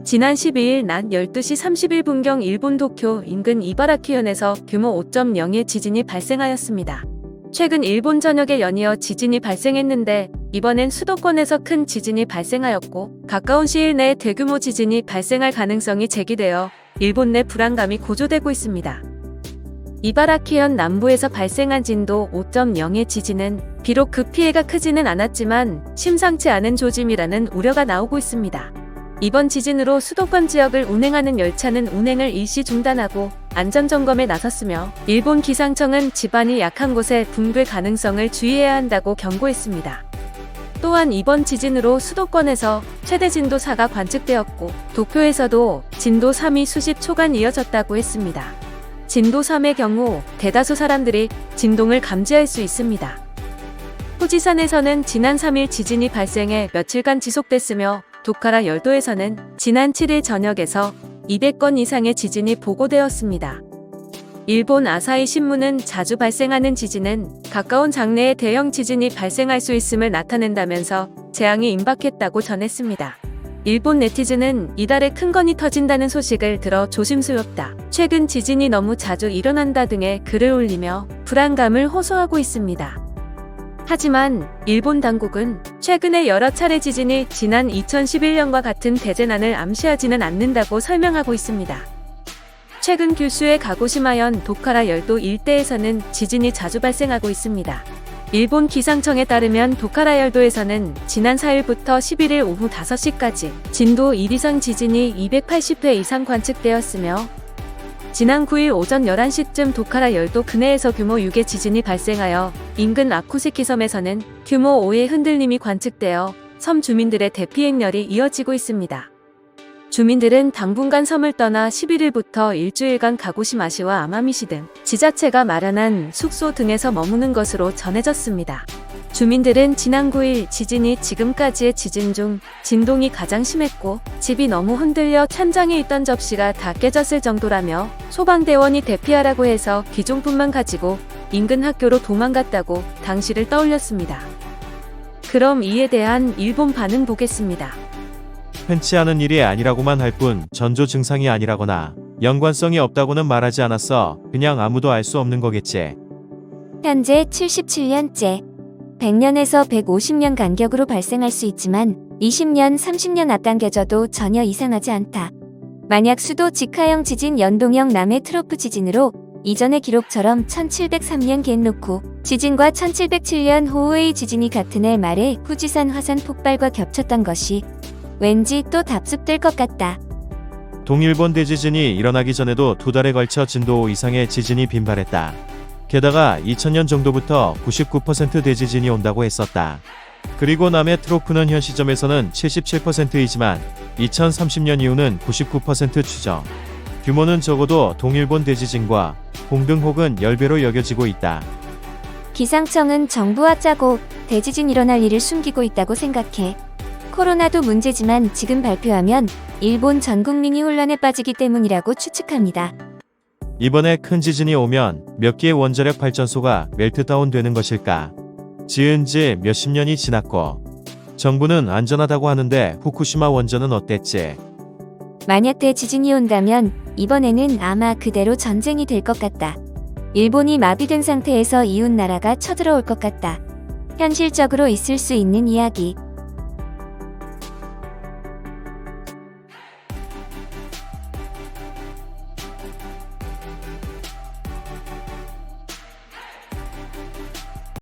지난 12일 낮 12시 31분경 일본 도쿄 인근 이바라키현에서 규모 5.0의 지진이 발생하였습니다. 최근 일본 전역에 연이어 지진이 발생했는데 이번엔 수도권에서 큰 지진이 발생하였고 가까운 시일 내에 대규모 지진이 발생할 가능성이 제기되어 일본 내 불안감이 고조되고 있습니다. 이바라키현 남부에서 발생한 진도 5.0의 지진은 비록 그 피해가 크지는 않았지만 심상치 않은 조짐이라는 우려가 나오고 있습니다. 이번 지진으로 수도권 지역을 운행하는 열차는 운행을 일시 중단하고 안전점검에 나섰으며 일본 기상청은 지반이 약한 곳에 붕괴 가능성을 주의해야 한다고 경고했습니다. 또한 이번 지진으로 수도권에서 최대 진도 4가 관측되었고 도쿄에서도 진도 3이 수십 초간 이어졌다고 했습니다. 진도 3의 경우 대다수 사람들이 진동을 감지할 수 있습니다. 후지산에서는 지난 3일 지진이 발생해 며칠간 지속됐으며 도카라 열도에서는 지난 7일 저녁에서 200건 이상의 지진이 보고되었습니다. 일본 아사히 신문은 자주 발생하는 지진은 가까운 장래에 대형 지진이 발생할 수 있음을 나타낸다면서 재앙이 임박했다고 전했습니다. 일본 네티즌은 이달에 큰 건이 터진다는 소식을 들어 조심스럽다. 최근 지진이 너무 자주 일어난다 등의 글을 올리며 불안감을 호소하고 있습니다. 하지만 일본 당국은 최근에 여러 차례 지진이 지난 2011년과 같은 대재난을 암시하지는 않는다고 설명하고 있습니다. 최근 규슈의 가고시마현 도카라 열도 일대에서는 지진이 자주 발생하고 있습니다. 일본 기상청에 따르면 도카라 열도에서는 지난 4일부터 11일 오후 5시까지 진도 1 이상 지진이 280회 이상 관측되었으며 지난 9일 오전 11시쯤 도카라 열도 근해에서 규모 6의 지진이 발생하여 인근 아쿠세키 섬에서는 규모 5의 흔들림이 관측되어 섬 주민들의 대피 행렬이 이어지고 있습니다. 주민들은 당분간 섬을 떠나 11일부터 일주일간 가고시마시와 아마미시 등 지자체가 마련한 숙소 등에서 머무는 것으로 전해졌습니다. 주민들은 지난 9일 지진이 지금까지의 지진 중 진동이 가장 심했고 집이 너무 흔들려 찬장에 있던 접시가 다 깨졌을 정도라며 소방대원이 대피하라고 해서 기종품만 가지고 인근 학교로 도망갔다고 당시를 떠올렸습니다. 그럼 이에 대한 일본 반응 보겠습니다. 흔치 않은 일이 아니라고만 할 뿐 전조 증상이 아니라거나 연관성이 없다고는 말하지 않았어. 그냥 아무도 알 수 없는 거겠지. 현재 77년째. 100년에서 150년 간격으로 발생할 수 있지만 20년, 30년 앞당겨져도 전혀 이상하지 않다. 만약 수도 직하형 지진 연동형 남해 트로프 지진으로 이전의 기록처럼 1703년 겐노쿠 지진과 1707년 호우에이 지진이 같은 해 말에 후지산 화산 폭발과 겹쳤던 것이 왠지 또 답습될 것 같다. 동일본 대지진이 일어나기 전에도 2달에 걸쳐 진도 5 이상의 지진이 빈발했다. 게다가 2000년 정도부터 99% 대지진이 온다고 했었다. 그리고 남해 트로프는 현 시점에서는 77%이지만 2030년 이후는 99% 추정. 규모는 적어도 동일본 대지진과 공등 혹은 10배로 여겨지고 있다. 기상청은 정부와 짜고 대지진 일어날 일을 숨기고 있다고 생각해. 코로나도 문제지만 지금 발표하면 일본 전 국민이 혼란에 빠지기 때문이라고 추측합니다. 이번에 큰 지진이 오면 몇 개의 원자력 발전소가 멜트다운 되는 것일까? 지은 지 몇십 년이 지났고 정부는 안전하다고 하는데 후쿠시마 원전은 어땠지? 만약 대지진이 온다면 이번에는 아마 그대로 전쟁이 될 것 같다. 일본이 마비된 상태에서 이웃 나라가 쳐들어올 것 같다. 현실적으로 있을 수 있는 이야기.